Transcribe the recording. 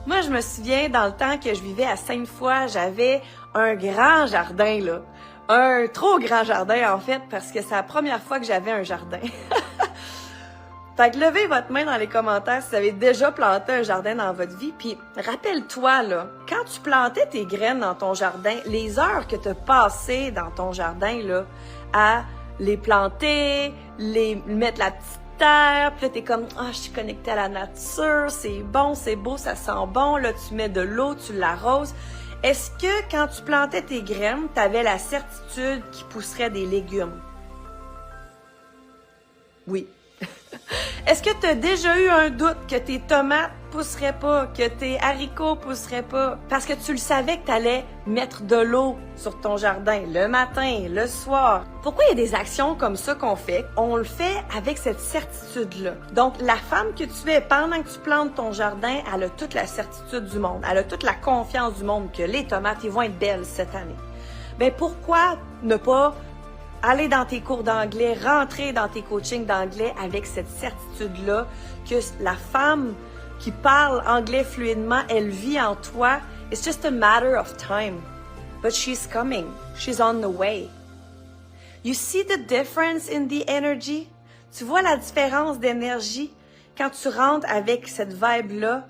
Moi, je me souviens, dans le temps que je vivais à Sainte-Foy, j'avais un grand jardin, là. Un trop grand jardin, en fait, parce que c'est la première fois que j'avais un jardin. Fait que levez votre main dans les commentaires si vous avez déjà planté un jardin dans votre vie. Puis rappelle-toi, là, quand tu plantais tes graines dans ton jardin, les heures que tu as passées dans ton jardin, là, à les planter, les mettre la petite terre, puis là, t'es comme, ah, je suis connectée à la nature, c'est bon, c'est beau, ça sent bon, là, tu mets de l'eau, tu l'arroses. Est-ce que quand tu plantais tes graines, t'avais la certitude qu'ils pousseraient des légumes? Oui. Est-ce que tu as déjà eu un doute que tes tomates pousseraient pas, que tes haricots pousseraient pas? Parce que tu le savais que tu allais mettre de l'eau sur ton jardin le matin, le soir. Pourquoi il y a des actions comme ça qu'on fait? On le fait avec cette certitude-là. Donc, la femme que tu es, pendant que tu plantes ton jardin, elle a toute la certitude du monde. Elle a toute la confiance du monde que les tomates, ils vont être belles cette année. Ben, pourquoi ne pas aller dans tes cours d'anglais, rentrer dans tes coachings d'anglais avec cette certitude-là que la femme qui parle anglais fluidement, elle vit en toi. It's just a matter of time. But she's coming. She's on the way. You see the difference in the energy? Tu vois la différence d'énergie quand tu rentres avec cette vibe-là